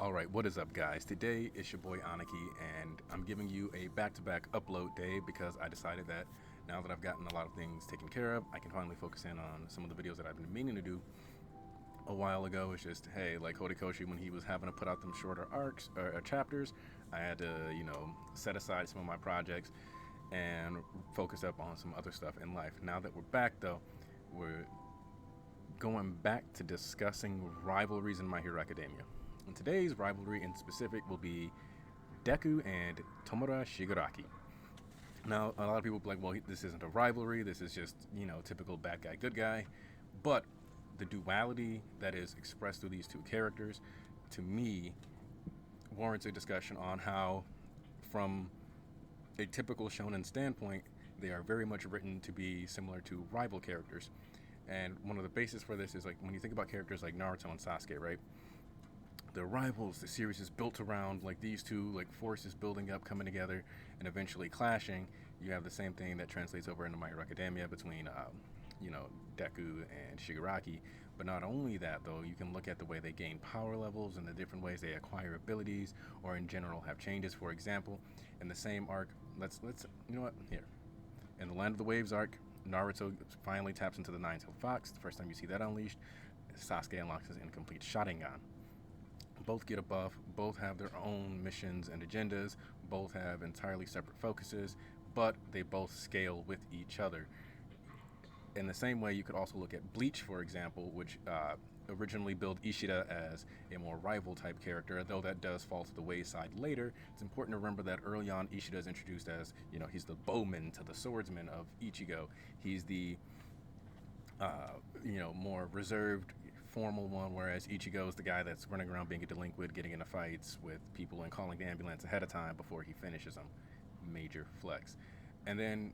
Alright, what is up, guys? Today it's your boy Aniki, and I'm giving you a back-to-back upload day because I decided that now that I've gotten a lot of things taken care of, I can finally focus in on some of the videos that I've been meaning to do a while ago. It's just, hey, like Horikoshi, when he was having to put out them shorter arcs or chapters, I had to, set aside some of my projects and focus up on some other stuff in life. Now that we're back, though, we're going back to discussing rivalries in My Hero Academia. And today's rivalry in specific will be Deku and Tomura Shigaraki. Now, a lot of people will be like, well, this isn't a rivalry, this is just, typical bad guy, good guy. But the duality that is expressed through these two characters, to me, warrants a discussion on how, from a typical shonen standpoint, they are very much written to be similar to rival characters. And one of the bases for this is, like, when you think about characters like Naruto and Sasuke, right? They're rivals. The series is built around like these two like forces building up, coming together, and eventually clashing. You have the same thing that translates over into My Hero Academia between, Deku and Shigaraki. But not only that, though, you can look at the way they gain power levels and the different ways they acquire abilities, or in general have changes. For example, in the same arc, let's you know what here, in the Land of the Waves arc, Naruto finally taps into the Nine-Tailed Fox. The first time you see that unleashed, Sasuke unlocks his incomplete Sharingan. Both get a buff, both have their own missions and agendas, both have entirely separate focuses, but they both scale with each other. In the same way, you could also look at Bleach, for example, which originally billed Ishida as a more rival type character, though that does fall to the wayside later. It's important to remember that early on, Ishida is introduced as, he's the bowman to the swordsman of Ichigo. He's the, more reserved, formal one, whereas Ichigo is the guy that's running around being a delinquent, getting into fights with people and calling the ambulance ahead of time before he finishes them. Major flex. And then,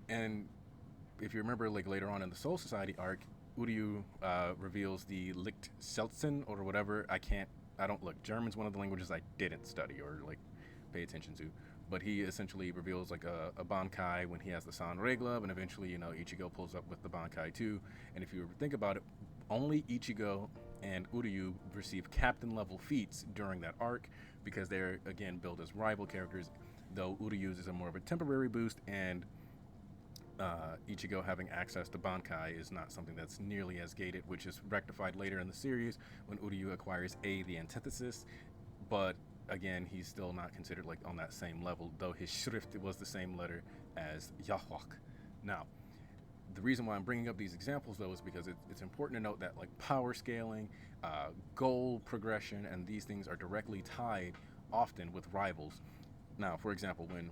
and if you remember, like later on in the Soul Society arc, Uryu reveals the Licht Seltzen or whatever. I don't look. German's one of the languages I didn't study or like pay attention to. But he essentially reveals like a Bankai when he has the Sanrei glove, and eventually, Ichigo pulls up with the Bankai too. And if you think about it, only Ichigo and Uryu receive captain level feats during that arc because they're again billed as rival characters, though Uryu's is a more of a temporary boost, and Ichigo having access to Bankai is not something that's nearly as gated, which is rectified later in the series when Uryu acquires the antithesis. But again, he's still not considered like on that same level, though his Schrift was the same letter as Yahweh. Now, the reason why I'm bringing up these examples, though, is because it's important to note that like power scaling, goal progression, and these things are directly tied often with rivals. Now, for example, when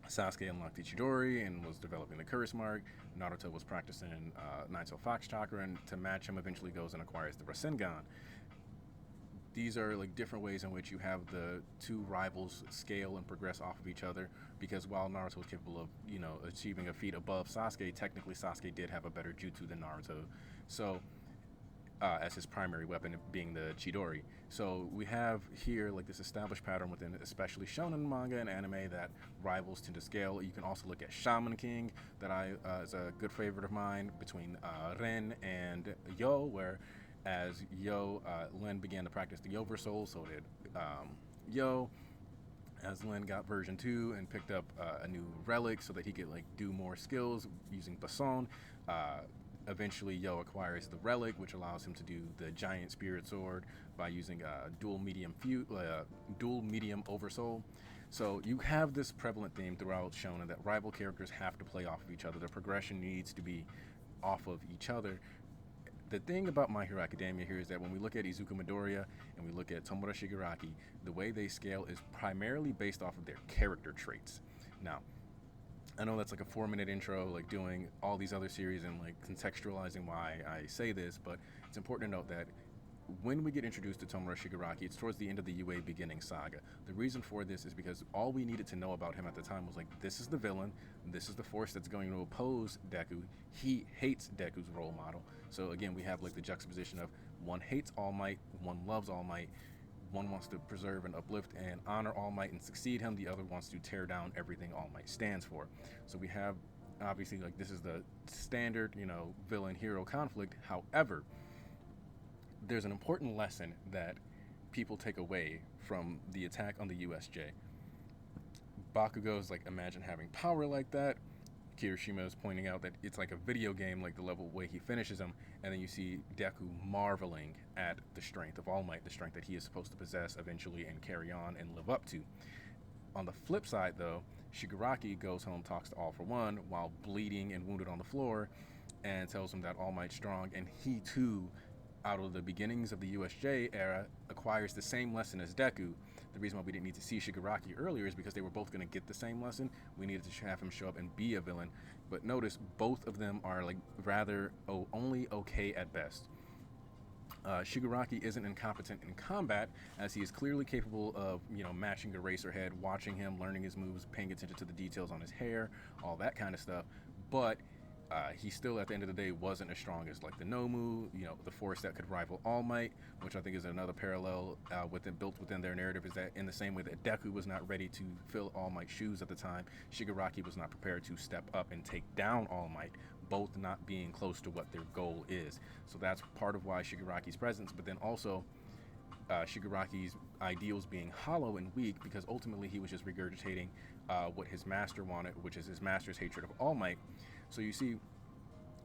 Sasuke unlocked Ichidori and was developing the Curse Mark, Naruto was practicing Nine-Tailed Fox Chakra, and to match him eventually goes and acquires the Rasengan. These are like different ways in which you have the two rivals scale and progress off of each other, because while Naruto was capable of, achieving a feat above Sasuke, technically Sasuke did have a better jutsu than Naruto. So, as his primary weapon being the Chidori. So we have here like this established pattern within especially shonen manga and anime that rivals tend to scale. You can also look at Shaman King, that is a good favorite of mine, between Ren and Yo, where as Len began to practice the Oversoul, so did Yo. As Len got version 2 and picked up a new relic so that he could like do more skills using Bason, eventually Yo acquires the relic, which allows him to do the giant spirit sword by using dual medium Oversoul. So you have this prevalent theme throughout shonen that rival characters have to play off of each other. Their progression needs to be off of each other. The thing about My Hero Academia here is that when we look at Izuku Midoriya and we look at Tomura Shigaraki, the way they scale is primarily based off of their character traits. Now, I know that's like a 4-minute intro, like doing all these other series and like contextualizing why I say this, but it's important to note that when we get introduced to Tomura Shigaraki, it's towards the end of the UA beginning saga. The reason for this is because all we needed to know about him at the time was like, this is the villain, this is the force that's going to oppose Deku. He hates Deku's role model. So again, we have like the juxtaposition of one hates All Might, one loves All Might, one wants to preserve and uplift and honor All Might and succeed him, the other wants to tear down everything All Might stands for. So we have, obviously, like this is the standard, villain-hero conflict. However, there's an important lesson that people take away from the attack on the USJ. Bakugo's like, imagine having power like that. Kirishima is pointing out that it's like a video game, like the level way he finishes him, and then you see Deku marveling at the strength of All Might, the strength that he is supposed to possess eventually and carry on and live up to. On the flip side, though, Shigaraki goes home, talks to All for One while bleeding and wounded on the floor, and tells him that All Might's strong, and he too, out of the beginnings of the USJ era, acquires the same lesson as Deku. The reason why we didn't need to see Shigaraki earlier is because they were both going to get the same lesson. We needed to have him show up and be a villain. But notice both of them are like rather only okay at best. Shigaraki isn't incompetent in combat, as he is clearly capable of, matching Eraserhead, watching him, learning his moves, paying attention to the details on his hair, all that kind of stuff. But he still, at the end of the day, wasn't as strong as like the Nomu, the force that could rival All Might, which I think is another parallel built within their narrative, is that in the same way that Deku was not ready to fill All Might's shoes at the time, Shigaraki was not prepared to step up and take down All Might, both not being close to what their goal is. So that's part of why Shigaraki's presence, but then also Shigaraki's ideals being hollow and weak, because ultimately he was just regurgitating what his master wanted, which is his master's hatred of All Might. So you see,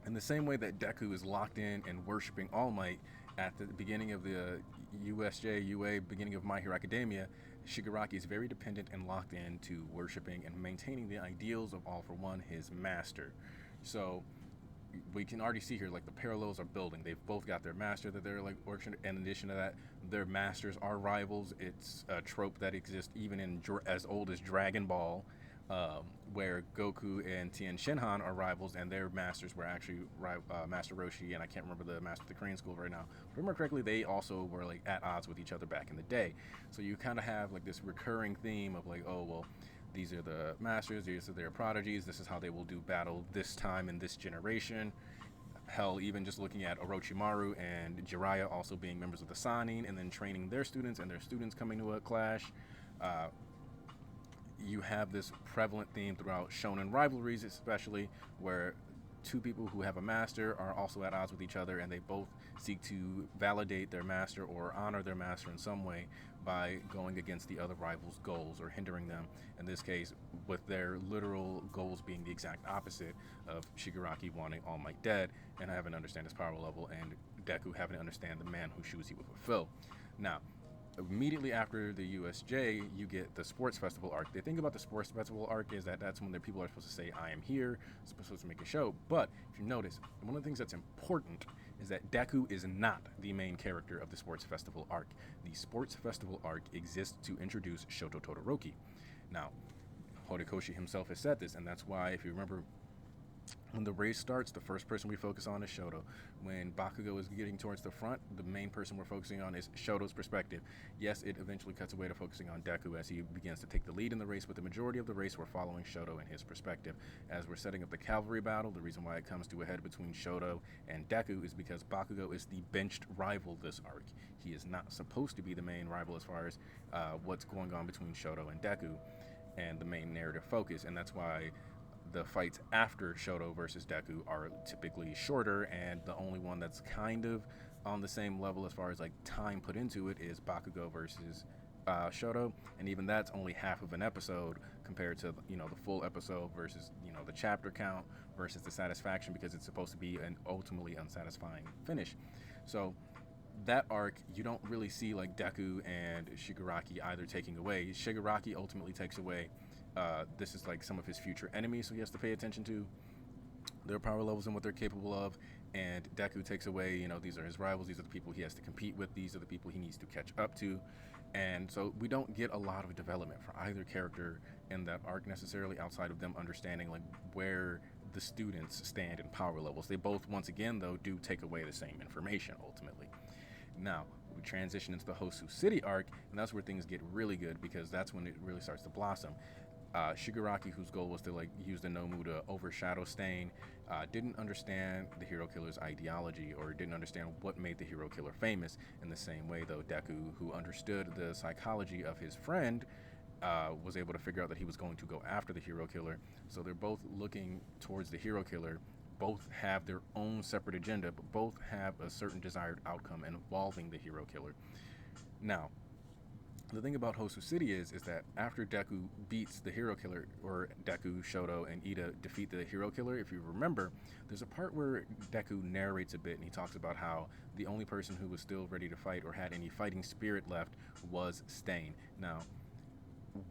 in the same way that Deku is locked in and worshiping All Might at the beginning of the UA, beginning of My Hero Academia, Shigaraki is very dependent and locked in to worshiping and maintaining the ideals of All for One, his master. So we can already see here, like, the parallels are building. They've both got their master that they're like worshiping. In addition to that, their masters are rivals. It's a trope that exists even in as old as Dragon Ball, where Goku and Tien Shinhan are rivals, and their masters were actually Master Roshi, and I can't remember the master of the Korean school right now. If I remember correctly, they also were like at odds with each other back in the day. So you kind of have like this recurring theme of like, oh well, these are the masters, these are their prodigies, this is how they will do battle this time in this generation. Hell, even just looking at Orochimaru and Jiraiya also being members of the Sannin and then training their students and their students coming to a clash. You have this prevalent theme throughout shonen rivalries, especially where two people who have a master are also at odds with each other, and they both seek to validate their master or honor their master in some way by going against the other rival's goals or hindering them. In this case, with their literal goals being the exact opposite of Shigaraki wanting All Might dead and having to understand his power level, and Deku having to understand the man whose shoes he would fulfill. Now, immediately after the USJ, you get the sports festival arc. The thing about the sports festival arc is that that's when the people are supposed to say, I am here, supposed to make a show. But if you notice, one of the things that's important is that Deku is not the main character of the sports festival arc. The sports festival arc exists to introduce Shoto Todoroki. Now, Horikoshi himself has said this, and that's why, if you remember, when the race starts, the first person we focus on is Shoto. When Bakugo is getting towards the front, the main person we're focusing on is Shoto's perspective. Yes, it eventually cuts away to focusing on Deku as he begins to take the lead in the race, but the majority of the race we're following Shoto and his perspective. As we're setting up the cavalry battle, the reason why it comes to a head between Shoto and Deku is because Bakugo is the benched rival this arc. He is not supposed to be the main rival as far as what's going on between Shoto and Deku and the main narrative focus, and that's why the fights after Shoto versus Deku are typically shorter, and the only one that's kind of on the same level as far as like time put into it is Bakugo versus Shoto, and even that's only half of an episode compared to the full episode versus the chapter count versus the satisfaction, because it's supposed to be an ultimately unsatisfying finish. So that arc, you don't really see like Deku and Shigaraki either taking away. Shigaraki ultimately takes away. This is like some of his future enemies, so he has to pay attention to their power levels and what they're capable of. And Deku takes away, these are his rivals, these are the people he has to compete with, these are the people he needs to catch up to. And so we don't get a lot of development for either character in that arc necessarily, outside of them understanding like where the students stand in power levels. They both, once again, though, do take away the same information ultimately. Now, we transition into the Hosu City arc, and that's where things get really good, because that's when it really starts to blossom. Shigaraki, whose goal was to like use the Nomu to overshadow Stain, didn't understand the hero killer's ideology, or didn't understand what made the hero killer famous. In the same way, though, Deku, who understood the psychology of his friend, was able to figure out that he was going to go after the hero killer. So they're both looking towards the hero killer. Both have their own separate agenda, but both have a certain desired outcome involving the hero killer. Now, the thing about Hosu City is that after Deku beats the hero killer, or Deku, Shoto, and Ida defeat the hero killer, if you remember, there's a part where Deku narrates a bit and he talks about how the only person who was still ready to fight or had any fighting spirit left was Stain. Now,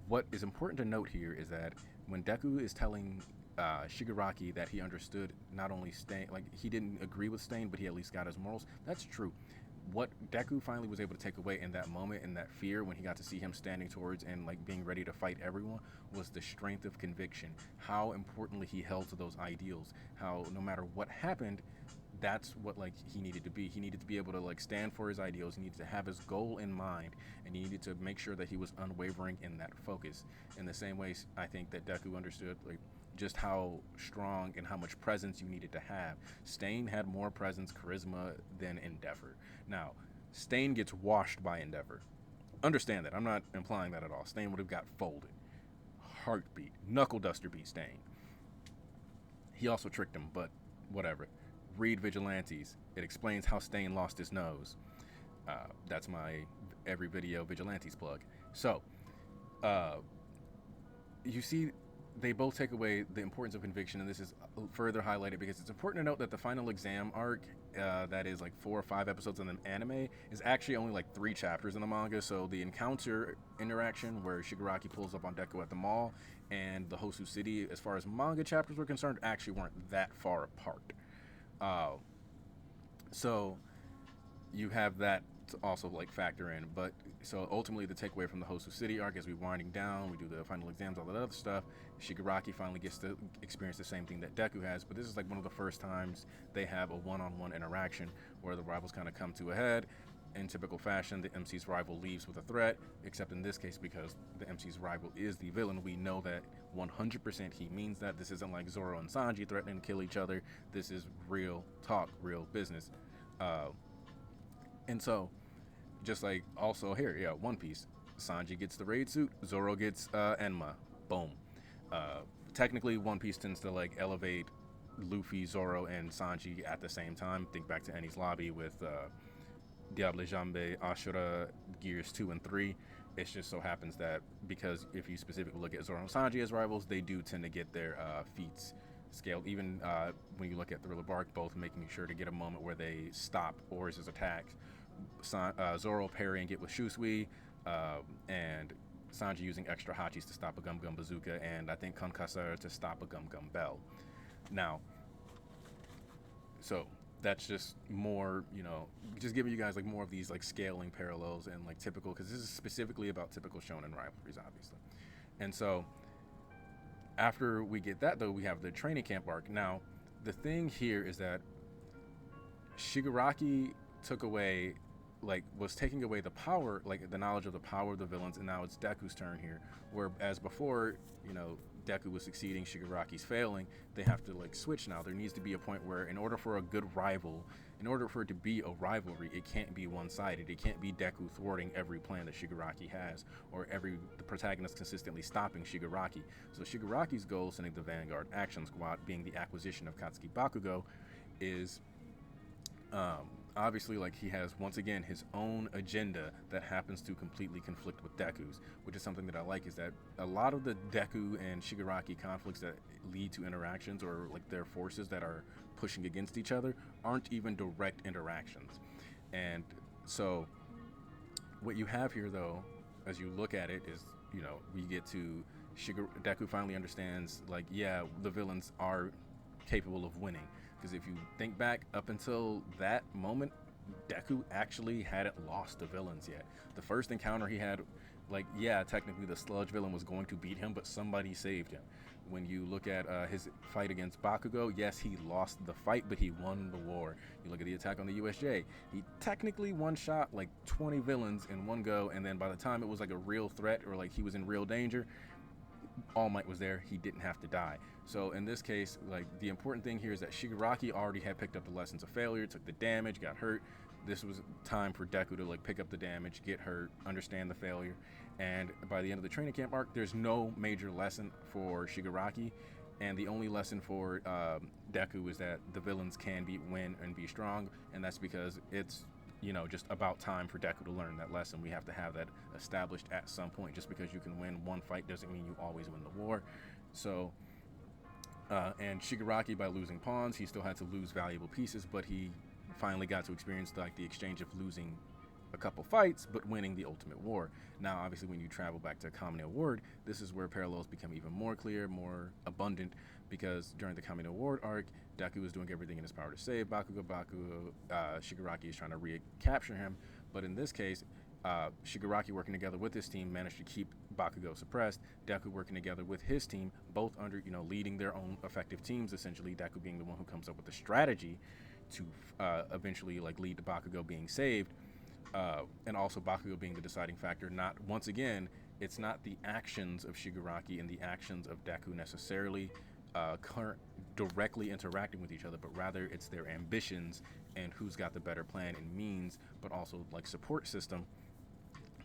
what is important to note here is that when Deku is telling Shigaraki that he understood not only Stain, like he didn't agree with Stain, but he at least got his morals, that's true. What Deku finally was able to take away in that moment, in that fear, when he got to see him standing towards and like being ready to fight everyone, was the strength of conviction. How importantly he held to those ideals. How no matter what happened, that's what like he needed to be. He needed to be able to like stand for his ideals. He needed to have his goal in mind, and he needed to make sure that he was unwavering in that focus. In the same way, I think that Deku understood like just how strong and how much presence you needed to have. Stain had more presence, charisma than Endeavor. Now, Stain gets washed by Endeavor. Understand that. I'm not implying that at all. Stain would have got folded. Heartbeat. Knuckle duster beat Stain. He also tricked him, but whatever. Read Vigilantes. It explains how Stain lost his nose. That's my every video Vigilantes plug. So, you see, they both take away the importance of conviction, and this is further highlighted because it's important to note that the final exam arc, that is like 4 or 5 episodes in the anime, is actually only like 3 chapters in the manga. So the encounter interaction where Shigaraki pulls up on Deku at the mall and the Hosu City, as far as manga chapters were concerned, actually weren't that far apart. So you have that to also like factor in. But so ultimately the takeaway from the Hosu City arc, as we winding down, we do the final exams, all that other stuff, Shigaraki finally gets to experience the same thing that Deku has, but this is like one of the first times they have a one-on-one interaction where the rivals kind of come to a head. In typical fashion, the MC's rival leaves with a threat, except in this case, because the MC's rival is the villain, we know that 100% he means that. This isn't like Zoro and Sanji threatening to kill each other. This is real talk, real business. And so, just like also here, yeah, One Piece. Sanji gets the raid suit, Zoro gets Enma. Boom. Technically, One Piece tends to like elevate Luffy, Zoro, and Sanji at the same time. Think back to Enies Lobby with Diable Jambe, Ashura, Gears 2 and 3. It just so happens that because if you specifically look at Zoro and Sanji as rivals, they do tend to get their feats scaled. Even when you look at Thriller Bark, both making sure to get a moment where they stop Oris' attacks. Zoro parrying it with Shusui, and Sanji using extra hachis to stop a Gum Gum Bazooka, and I think Konkasar to stop a Gum Gum Bell. Now, so that's just more, just giving you guys like more of these like scaling parallels and like typical, because this is specifically about typical shonen rivalries, obviously. And so after we get that, though, we have the training camp arc. Now, the thing here is that Shigaraki was taking away the power, like the knowledge of the power of the villains, and now it's Deku's turn here. Whereas before, Deku was succeeding, Shigaraki's failing, they have to like switch now. There needs to be a point where in order for a good rival, in order for it to be a rivalry, it can't be one-sided. It can't be Deku thwarting every plan that Shigaraki has, or the protagonist consistently stopping Shigaraki. So Shigaraki's goal, sending the Vanguard Action Squad, being the acquisition of Katsuki Bakugo, is obviously, like, he has, once again, his own agenda that happens to completely conflict with Deku's, which is something that I like, is that a lot of the Deku and Shigaraki conflicts that lead to interactions, or like their forces that are pushing against each other, aren't even direct interactions. And so what you have here, though, as you look at it, is, we get to Deku finally understands, like, yeah, the villains are capable of winning. Because if you think back, up until that moment, Deku actually hadn't lost the villains yet. The first encounter he had, like, yeah, technically the sludge villain was going to beat him, but somebody saved him. When you look at his fight against Bakugo, yes, he lost the fight, but he won the war. You look at the attack on the USJ, he technically one-shot like 20 villains in one go, and then by the time it was like a real threat, or like he was in real danger, All Might was there. He didn't have to die. So in this case, like, the important thing here is that Shigaraki already had picked up the lessons of failure, took the damage, got hurt. This was time for Deku to like pick up the damage, get hurt, understand the failure. And by the end of the training camp arc, there's no major lesson for Shigaraki, and the only lesson for Deku is that the villains can win and be strong, and that's because it's just about time for Deku to learn that lesson. We have to have that established at some point. Just because you can win one fight doesn't mean you always win the war. So, and Shigaraki, by losing pawns, he still had to lose valuable pieces, but he finally got to experience like the exchange of losing a couple fights, but winning the ultimate war. Now, obviously, when you travel back to Kamino Ward, this is where parallels become even more clear, more abundant, because during the Kamino Ward arc, Deku is doing everything in his power to save Bakugo. Shigaraki is trying to recapture him, but in this case, Shigaraki working together with his team managed to keep Bakugo suppressed. Deku working together with his team, both under, leading their own effective teams, essentially. Deku being the one who comes up with the strategy to eventually like lead to Bakugo being saved. And also Bakugo being the deciding factor. Not once again, it's not the actions of Shigaraki and the actions of Deku necessarily directly interacting with each other, but rather it's their ambitions and who's got the better plan and means, but also like support system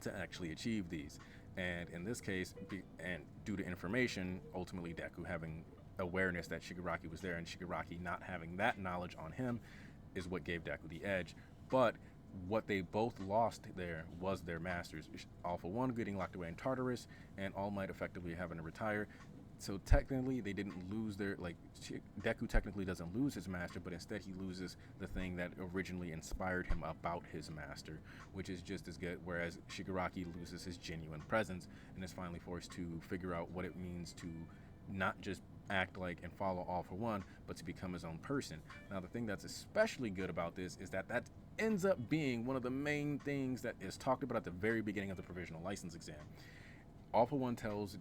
to actually achieve these. And in this case, and due to information, ultimately Deku having awareness that Shigaraki was there and Shigaraki not having that knowledge on him is what gave Deku the edge. But what they both lost there was their masters. All for One getting locked away in Tartarus, and All Might effectively having to retire. So technically, they didn't lose their, Deku technically doesn't lose his master, but instead he loses the thing that originally inspired him about his master, which is just as good, whereas Shigaraki loses his genuine presence and is finally forced to figure out what it means to not just act like and follow All for One, but to become his own person. Now, the thing that's especially good about this is that ends up being one of the main things that is talked about at the very beginning of the provisional license exam. All for One tells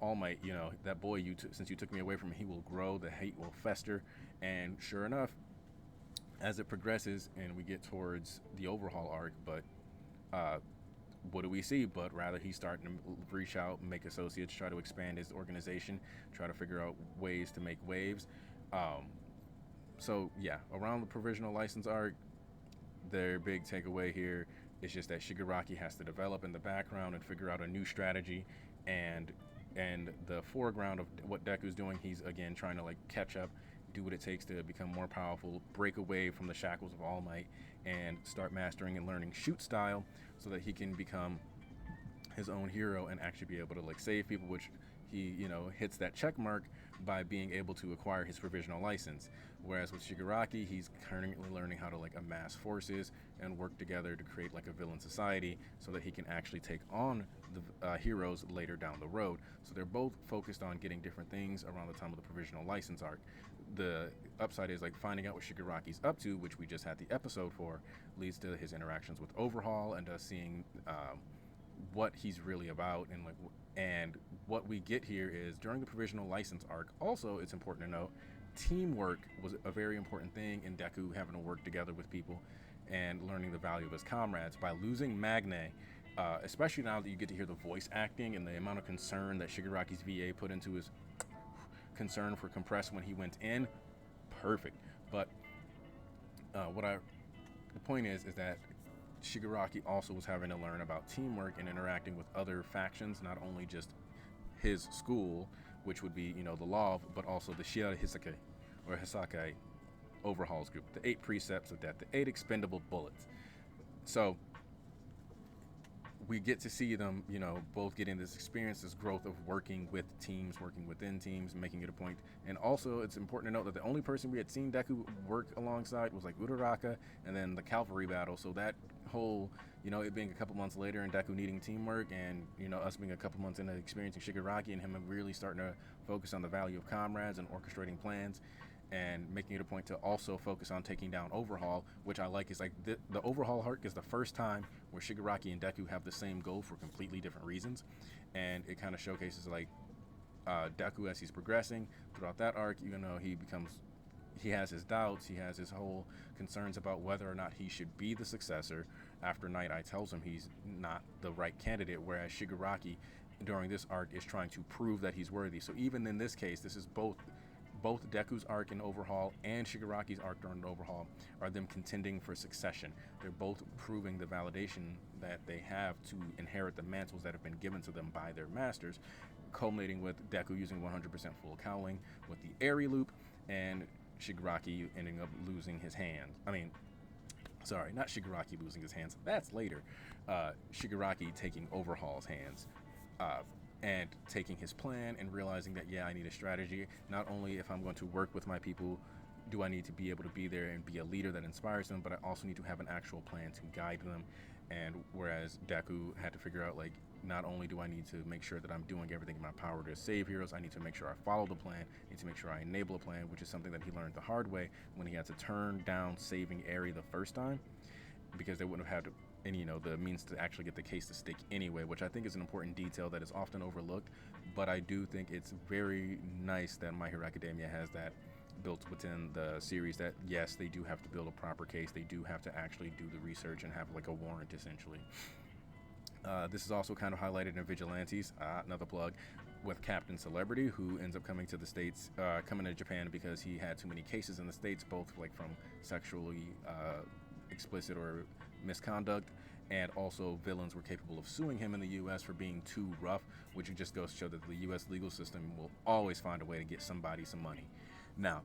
All Might, that boy, since you took me away from him, he will grow, the hate will fester. And sure enough, as it progresses and we get towards the Overhaul arc, but what do we see? But rather he's starting to reach out, make associates, try to expand his organization, try to figure out ways to make waves. So yeah, around the provisional license arc, their big takeaway here is just that Shigaraki has to develop in the background and figure out a new strategy, and the foreground of what Deku's doing, he's again trying to catch up, do what it takes to become more powerful, break away from the shackles of All Might, and start mastering and learning shoot style so that he can become his own hero and actually be able to save people, which he hits that check mark by being able to acquire his provisional license. Whereas with Shigaraki, he's currently learning how to amass forces and work together to create a villain society so that he can actually take on the heroes later down the road. So they're both focused on getting different things around the time of the provisional license arc. The upside is finding out what Shigaraki's up to, which we just had the episode for, leads to his interactions with Overhaul and us seeing what he's really about. And what we get here is during the provisional license arc, also it's important to note, teamwork was a very important thing in Deku having to work together with people and learning the value of his comrades. By losing Magne, especially now that you get to hear the voice acting and the amount of concern that Shigaraki's VA put into his concern for Compress when he went in, perfect. But the point is that Shigaraki also was having to learn about teamwork and interacting with other factions, not only just his school, which would be, the law, but also the Shia Hisake, or Hisake Overhauls group, the 8 precepts of death, the 8 expendable bullets. So we get to see them, both getting this experience, this growth of working with teams, working within teams, making it a point. And also, it's important to note that the only person we had seen Deku work alongside was Uraraka, and then the cavalry battle. So that whole, it being a couple months later and Deku needing teamwork, and us being a couple months into experiencing Shigaraki and him really starting to focus on the value of comrades and orchestrating plans, and making it a point to also focus on taking down Overhaul, which I like. Is the Overhaul arc is the first time where Shigaraki and Deku have the same goal for completely different reasons, and it kind of showcases Deku as he's progressing throughout that arc. He has his doubts, he has his whole concerns about whether or not he should be the successor after Night Eye tells him he's not the right candidate, whereas Shigaraki during this arc is trying to prove that he's worthy. So even in this case, this is both Deku's arc in Overhaul and Shigaraki's arc during the Overhaul are them contending for succession. They're both proving the validation that they have to inherit the mantles that have been given to them by their masters, culminating with Deku using 100% full cowling with the Airy Loop, and Shigaraki ending up losing his hands. Sorry, not Shigaraki losing his hands. That's later. Shigaraki taking Overhaul's hands. Uh, and taking his plan and realizing that, yeah, I need a strategy. Not only if I'm going to work with my people, do I need to be able to be there and be a leader that inspires them, but I also need to have an actual plan to guide them. And whereas Deku had to figure out, like, not only do I need to make sure that I'm doing everything in my power to save heroes, I need to make sure I follow the plan, I need to make sure I enable a plan, which is something that he learned the hard way when he had to turn down saving Eri the first time, because they wouldn't have had to, and the means to actually get the case to stick anyway, which I think is an important detail that is often overlooked. But I do think it's very nice that My Hero Academia has that built within the series, that yes, they do have to build a proper case, they do have to actually do the research and have like a warrant essentially. This is also kind of highlighted in Vigilantes, another plug, with Captain Celebrity, who ends up coming to the States, coming to Japan because he had too many cases in the States, both like from sexually explicit or misconduct, and also villains were capable of suing him in the U.S. for being too rough, which just goes to show that the U.S. legal system will always find a way to get somebody some money. Now,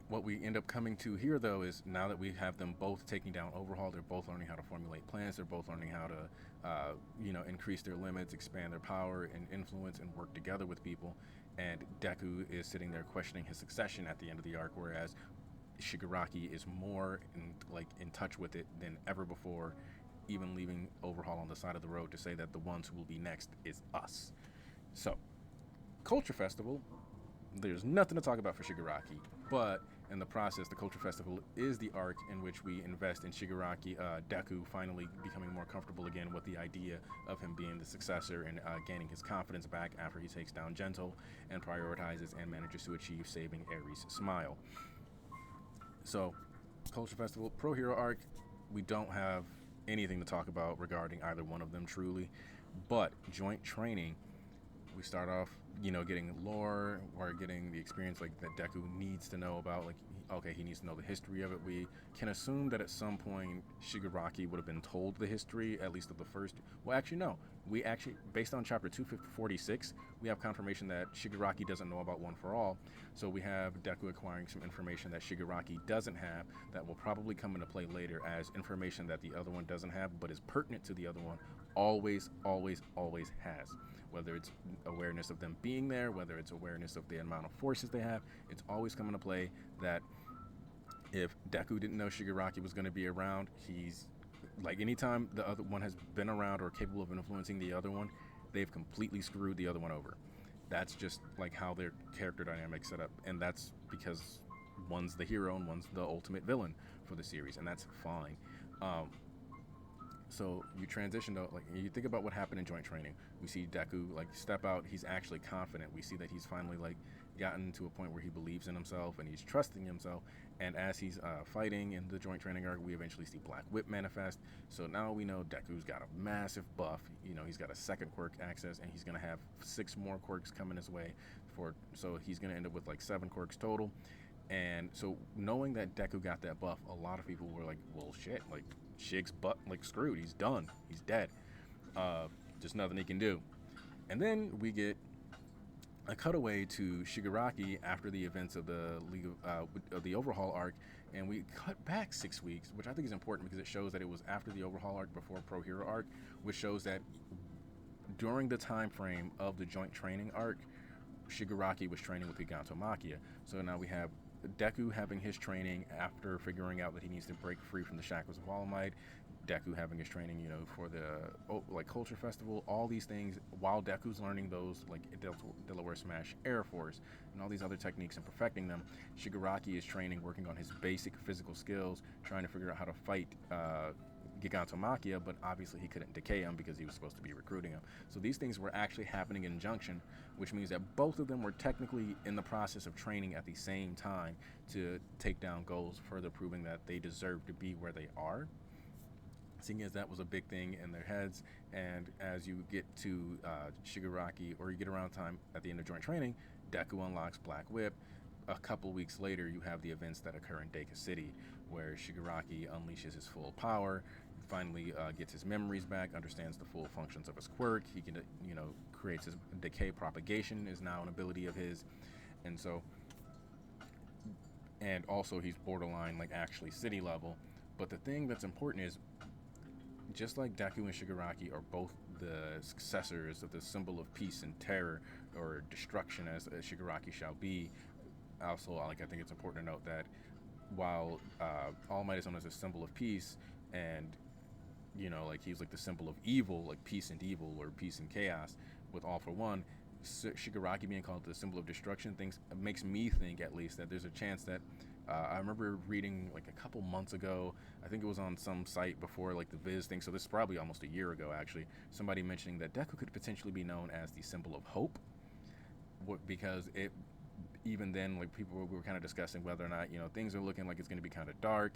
what we end up coming to here, though, is now that we have them both taking down Overhaul, they're both learning how to formulate plans, they're both learning how to, increase their limits, expand their power and influence, and work together with people. And Deku is sitting there questioning his succession at the end of the arc, whereas Shigaraki is more in touch with it than ever before, even leaving Overhaul on the side of the road to say that the ones who will be next is us. So, Culture Festival, there's nothing to talk about for Shigaraki, but in the process, the Culture Festival is the arc in which we invest in Shigaraki, Deku finally becoming more comfortable again with the idea of him being the successor and gaining his confidence back after he takes down Gentle and prioritizes and manages to achieve saving Eri's smile. So, Culture Festival, Pro Hero arc, we don't have anything to talk about regarding either one of them truly, but joint training, we start off, getting lore or getting the experience like that Deku needs to know about. Like, okay, he needs to know the history of it. We can assume that at some point Shigaraki would have been told the history, at least of the first. Well, actually, no. We actually, based on chapter 246, we have confirmation that Shigaraki doesn't know about One for All. So we have Deku acquiring some information that Shigaraki doesn't have that will probably come into play later as information that the other one doesn't have, but is pertinent to the other one. Always, always, always has. Whether it's awareness of them being there, whether it's awareness of the amount of forces they have, it's always come into play that if Deku didn't know Shigaraki was going to be around, he's like, anytime the other one has been around or capable of influencing the other one, they've completely screwed the other one over. That's just like how their character dynamic set up, and that's because one's the hero and one's the ultimate villain for the series, and that's fine. So you transition to, like, you think about what happened in joint training. We see Deku step out. He's actually confident. We see that he's finally gotten to a point where he believes in himself and he's trusting himself. And as he's fighting in the joint training arc, we eventually see Black Whip manifest. So now we know Deku's got a massive buff. He's got a second quirk access, and he's gonna have 6 more quirks coming his way. So he's gonna end up with 7 quirks total. And so knowing that Deku got that buff, a lot of people were like, well, shit, Shig's butt, screwed. He's done. He's dead. Just nothing he can do. And then we get a cutaway to Shigaraki after the events of the of the Overhaul arc, and we cut back 6 weeks, which I think is important because it shows that it was after the Overhaul arc, before Pro Hero arc, which shows that during the time frame of the joint training arc, Shigaraki was training with Gigantomachia. So now we have Deku having his training after figuring out that he needs to break free from the shackles of All Might. Deku having his training, for the Culture Festival. All these things while Deku's learning those, Delaware Smash, Air Force, and all these other techniques and perfecting them. Shigaraki is training, working on his basic physical skills, trying to figure out how to fight Gigantomachia, but obviously he couldn't decay him because he was supposed to be recruiting him. So these things were actually happening in junction, which means that both of them were technically in the process of training at the same time to take down goals, further proving that they deserve to be where they are. Seeing as that was a big thing in their heads, and as you get to Shigaraki, or you get around time at the end of joint training, Deku unlocks Black Whip. A couple weeks later, you have the events that occur in Deka City, where Shigaraki unleashes his full power, finally gets his memories back, understands the full functions of his quirk. He can, creates his decay propagation is now an ability of his, and so and also he's borderline like actually city level. But the thing that's important is, just like Deku and Shigaraki are both the successors of the symbol of peace and terror, or destruction, as Shigaraki shall be. Also, like, I think it's important to note that while All Might is known as a symbol of peace, and like he's like the symbol of evil, like peace and evil or peace and chaos, with All for One, Shigaraki being called the symbol of destruction things makes me think, at least, that there's a chance that I remember reading like a couple months ago, I think it was on some site before like the Viz thing, so this is probably almost a year ago actually, somebody mentioning that Deku could potentially be known as the symbol of hope, because it, even then, like, people were kind of discussing whether or not things are looking like it's going to be kind of dark.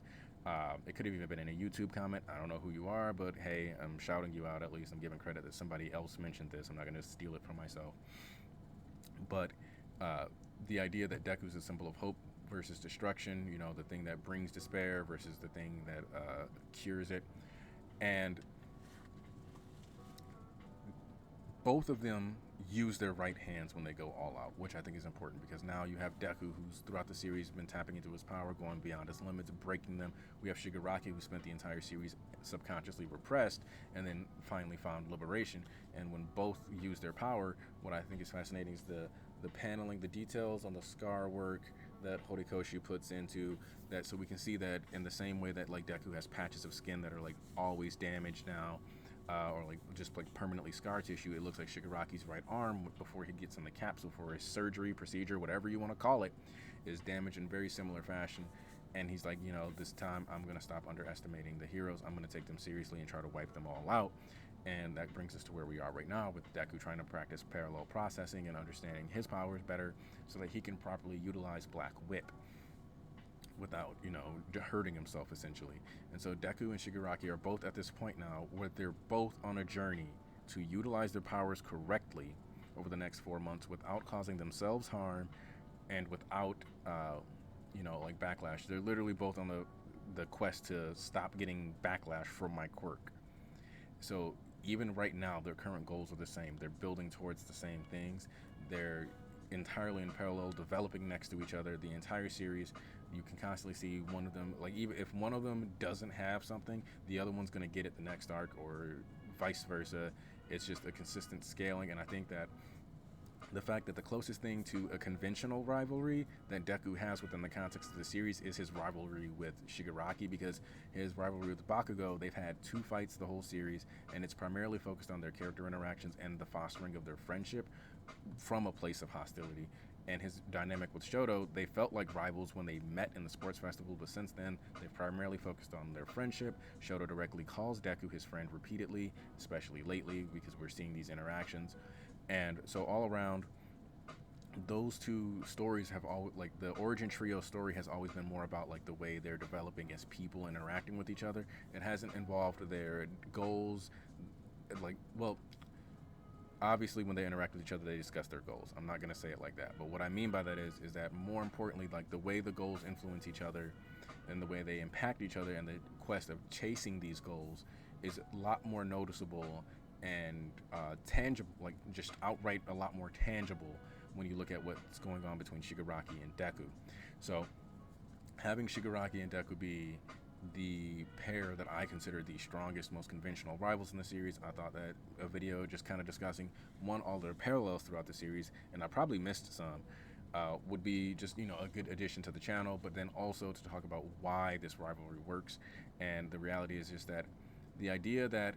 It could have even been in a YouTube comment. I don't know who you are, but hey, I'm shouting you out. At least I'm giving credit that somebody else mentioned this. I'm not going to steal it from myself. But the idea that Deku is a symbol of hope versus destruction, the thing that brings despair versus the thing that cures it, and both of them use their right hands when they go all out, which I think is important, because now you have Deku, who's throughout the series been tapping into his power, going beyond his limits, breaking them. We have Shigaraki, who spent the entire series subconsciously repressed and then finally found liberation. And when both use their power, what I think is fascinating is the paneling, the details on the scar work that Horikoshi puts into that, so we can see that in the same way that like Deku has patches of skin that are like always damaged now, or like just like permanently scar tissue. It looks like Shigaraki's right arm, before he gets in the capsule for his surgery procedure, whatever you want to call it, is damaged in very similar fashion. And he's like, this time I'm going to stop underestimating the heroes. I'm going to take them seriously and try to wipe them all out. And that brings us to where we are right now, with Deku trying to practice parallel processing and understanding his powers better so that he can properly utilize Black Whip without, hurting himself, essentially. And so Deku and Shigaraki are both at this point now where they're both on a journey to utilize their powers correctly over the next 4 months without causing themselves harm and without, like backlash. They're literally both on the quest to stop getting backlash from my quirk. So even right now, their current goals are the same. They're building towards the same things. They're entirely in parallel, developing next to each other. The entire series, you can constantly see one of them, like, even if one of them doesn't have something, the other one's going to get it the next arc, or vice versa. It's just a consistent scaling. And I think that the fact that the closest thing to a conventional rivalry that Deku has within the context of the series is his rivalry with Shigaraki, because his rivalry with Bakugo, they've had 2 fights the whole series, and it's primarily focused on their character interactions and the fostering of their friendship from a place of hostility. And his dynamic with Shoto, they felt like rivals when they met in the sports festival, but since then, they've primarily focused on their friendship. Shoto directly calls Deku his friend repeatedly, especially lately, because we're seeing these interactions. And so all around, those 2 stories have always, like, the origin trio story has always been more about like the way they're developing as people interacting with each other. It hasn't involved their goals, like, well, obviously when they interact with each other, they discuss their goals. I'm not going to say it like that, but what I mean by that is that more importantly, like, the way the goals influence each other and the way they impact each other, and the quest of chasing these goals is a lot more noticeable and tangible, like just outright a lot more tangible when you look at what's going on between Shigaraki and Deku. So having Shigaraki and Deku be the pair that I consider the strongest, most conventional rivals in the series, I thought that a video just kind of discussing all their parallels throughout the series, and I probably missed some, would be just a good addition to the channel, but then also to talk about why this rivalry works. And the reality is just that the idea that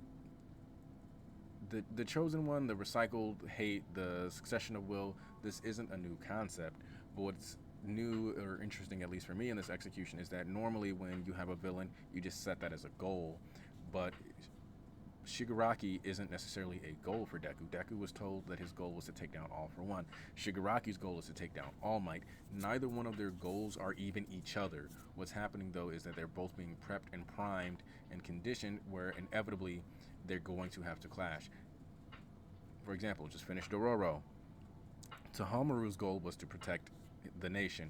the chosen one, the recycled hate, the succession of will, this isn't a new concept, but what's new or interesting, at least for me in this execution, is that normally when you have a villain, you just set that as a goal. But Shigaraki isn't necessarily a goal for Deku. Deku was told that his goal was to take down All for One. Shigaraki's goal is to take down All Might. Neither one of their goals are even each other. What's happening, though, is that they're both being prepped and primed and conditioned, where inevitably they're going to have to clash. For example, just finished Dororo. Tohamaru's goal was to protect the nation.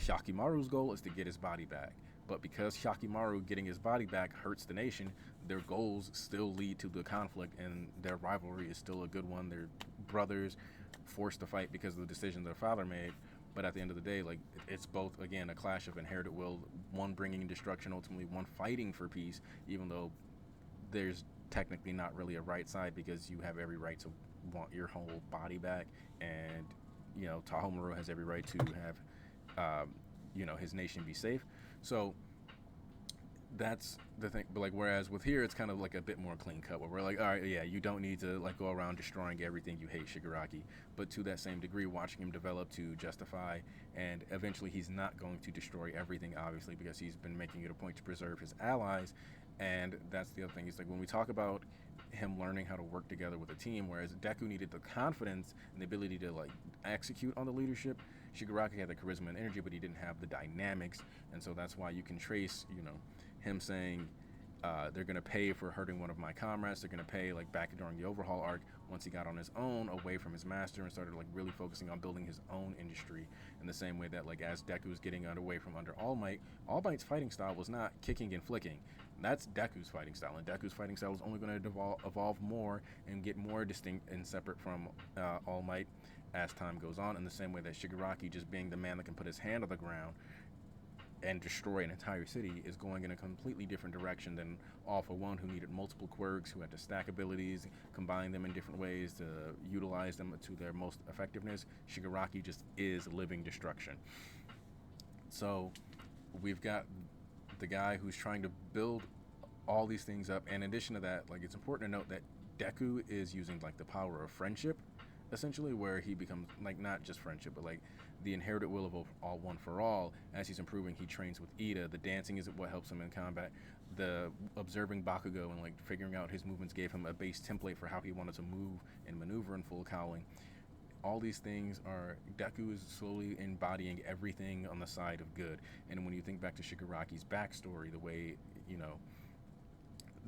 Hyakkimaru's goal is to get his body back. But because Hyakkimaru getting his body back hurts the nation, their goals still lead to the conflict, and their rivalry is still a good one. They're brothers, forced to fight because of the decision their father made, But at the end of the day, like it's both again a clash of inherited will, one bringing destruction, ultimately one fighting for peace, even though there's technically not really a right side because you have every right to want your whole body back, and Tahomura has every right to have his nation be safe. So that's the thing. But like, whereas with here, it's kind of like a bit more clean cut, where we're like, all right, yeah, you don't need to like go around destroying everything you hate, Shigaraki. But to that same degree, watching him develop to justify, and eventually he's not going to destroy everything, obviously, because he's been making it a point to preserve his allies. And that's the other thing. Is like when we talk about him learning how to work together with a team, whereas Deku needed the confidence and the ability to like execute on the leadership. Shigaraki had the charisma and energy, but he didn't have the dynamics, and so that's why you can trace, him saying they're going to pay for hurting one of my comrades. They're going to pay, like back during the Overhaul arc, once he got on his own away from his master and started like really focusing on building his own industry, in the same way that like as Deku was getting away from under All Might's fighting style was not kicking and flicking. That's Deku's fighting style, and Deku's fighting style is only going to evolve more and get more distinct and separate from All Might as time goes on, in the same way that Shigaraki, just being the man that can put his hand on the ground and destroy an entire city, is going in a completely different direction than All For One, who needed multiple quirks, who had to stack abilities, combine them in different ways to utilize them to their most effectiveness. Shigaraki just is living destruction. So we've got the guy who's trying to build all these things up, and in addition to that, like it's important to note that Deku is using like the power of friendship, essentially, where he becomes like not just friendship, but like the inherited will of all one for all. As he's improving, he trains with Ida. The dancing is what helps him in combat. The observing Bakugo and like figuring out his movements gave him a base template for how he wanted to move and maneuver in full cowling. All these things are, Deku is slowly embodying everything on the side of good. And when you think back to Shigaraki's backstory, the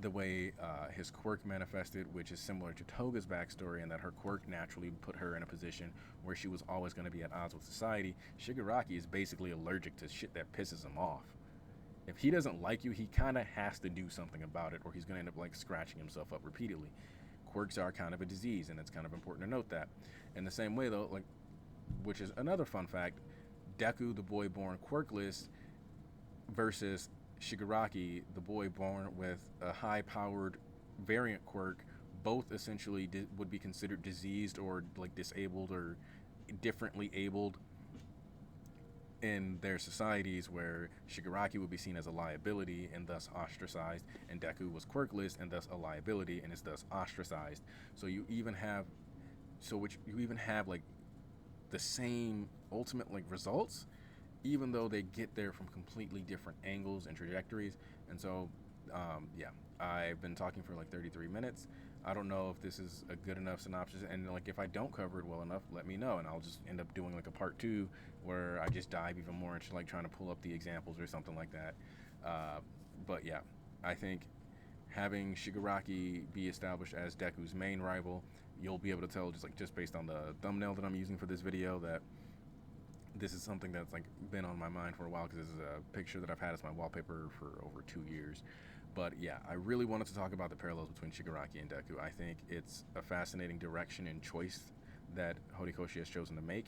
way his quirk manifested, which is similar to Toga's backstory, and that her quirk naturally put her in a position where she was always going to be at odds with society. Shigaraki is basically allergic to shit that pisses him off. If he doesn't like you, he kind of has to do something about it, or he's going to end up like scratching himself up repeatedly. Quirks are kind of a disease, and it's kind of important to note that. In the same way, though, like, which is another fun fact, Deku, the boy born quirkless, versus Shigaraki, the boy born with a high-powered variant quirk, both essentially would be considered diseased or like disabled or differently abled in their societies, where Shigaraki would be seen as a liability and thus ostracized, and Deku was quirkless and thus a liability and is thus ostracized. So you even have like the same ultimate like results, even though they get there from completely different angles and trajectories. And so, I've been talking for like 33 minutes. I don't know if this is a good enough synopsis, and like if I don't cover it well enough, let me know, and I'll just end up doing like a part 2 where I just dive even more into like trying to pull up the examples or something like that. But yeah, I think having Shigaraki be established as Deku's main rival, you'll be able to tell just based on the thumbnail that I'm using for this video that this is something that's like been on my mind for a while, because this is a picture that I've had as my wallpaper for over 2 years. But yeah, I really wanted to talk about the parallels between Shigaraki and Deku. I think it's a fascinating direction and choice that Horikoshi has chosen to make,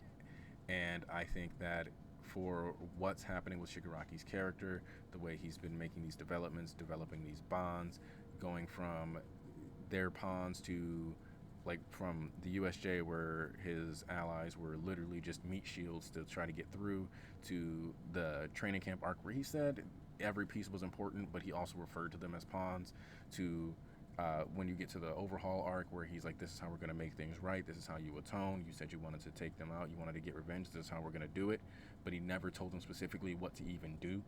and I think that for what's happening with Shigaraki's character, the way he's been making these developments, developing these bonds, going from their pawns to like from the USJ, where his allies were literally just meat shields to try to get through, to the training camp arc where he said every piece was important, but he also referred to them as pawns, to when you get to the Overhaul arc where he's like, this is how we're going to make things right, this is how you atone, you said you wanted to take them out, you wanted to get revenge, this is how we're going to do it, but he never told them specifically what to even do,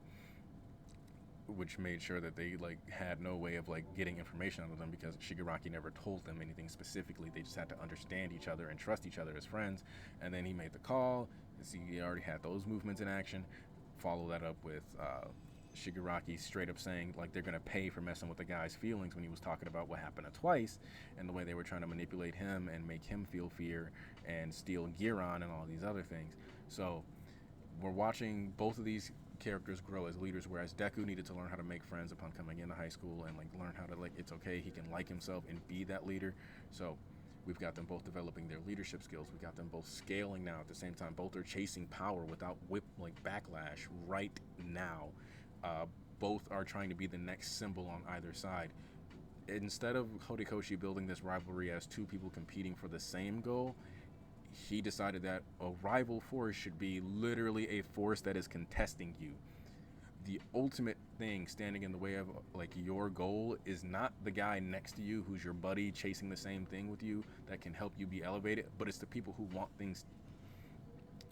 which made sure that they like had no way of like getting information out of them, because Shigaraki never told them anything specifically. They just had to understand each other and trust each other as friends. And then he made the call. See, he already had those movements in action. Follow that up with Shigaraki straight up saying like they're gonna pay for messing with the guy's feelings, when he was talking about what happened to Twice and the way they were trying to manipulate him and make him feel fear and steal Giron and all these other things. So we're watching both of these characters grow as leaders, whereas Deku needed to learn how to make friends upon coming into high school and like learn how to like, it's okay, he can like himself and be that leader. So We've got them both developing their leadership skills. We've got them both scaling now at the same time. Both are chasing power without backlash right now. Uh, Both are trying to be the next symbol on either side. Instead of Horikoshi building this rivalry as two people competing for the same goal, he decided that a rival force should be literally a force that is contesting you. The ultimate thing standing in the way of your goal is not the guy next to you who's your buddy chasing the same thing with you that can help you be elevated, but it's the people who want things.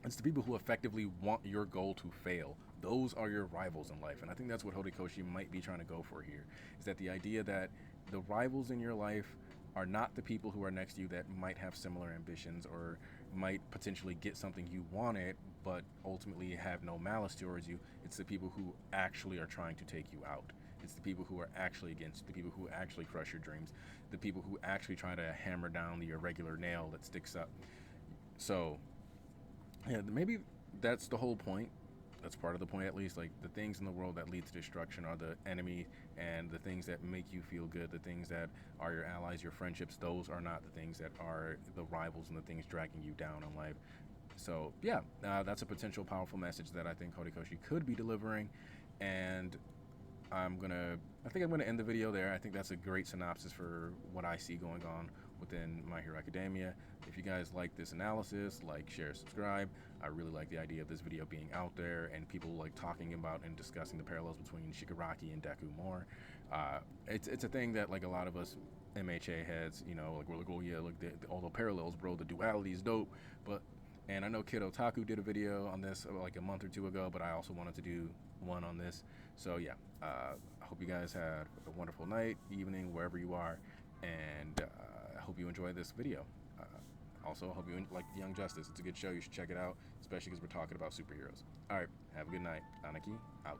It's the people who effectively want your goal to fail. Those are your rivals in life, and I think that's what Horikoshi might be trying to go for here. Is that the idea that the rivals in your life are not the people who are next to you that might have similar ambitions or might potentially get something you wanted, but ultimately have no malice towards you. It's the people who actually are trying to take you out. It's the people who are actually against you, the people who actually crush your dreams, the people who actually try to hammer down the irregular nail that sticks up. So, yeah, maybe that's the whole point. That's part of the point, at least. Like, the things in the world that lead to destruction are the enemy, and the things that make you feel good, the things that are your allies, your friendships, those are not the things that are the rivals and the things dragging you down in life. So yeah, that's a potential powerful message that I think Horikoshi could be delivering, and I think I'm gonna end the video there. I think that's a great synopsis for what I see going on within My Hero Academia. If you guys like this analysis, like, share, subscribe. I really like the idea of this video being out there and people talking about and discussing the parallels between Shigaraki and Deku more. It's a thing that a lot of us MHA heads, we're like, oh yeah, look, all the parallels, bro. The duality is dope, and I know Kid Otaku did a video on this a month or two ago, but I also wanted to do one on this. So yeah, I hope you guys had a wonderful night, evening, wherever you are, and I hope you enjoy this video. Also, I hope you like Young Justice. It's a good show. You should check it out, especially because we're talking about superheroes. All right, have a good night. Aniki, out.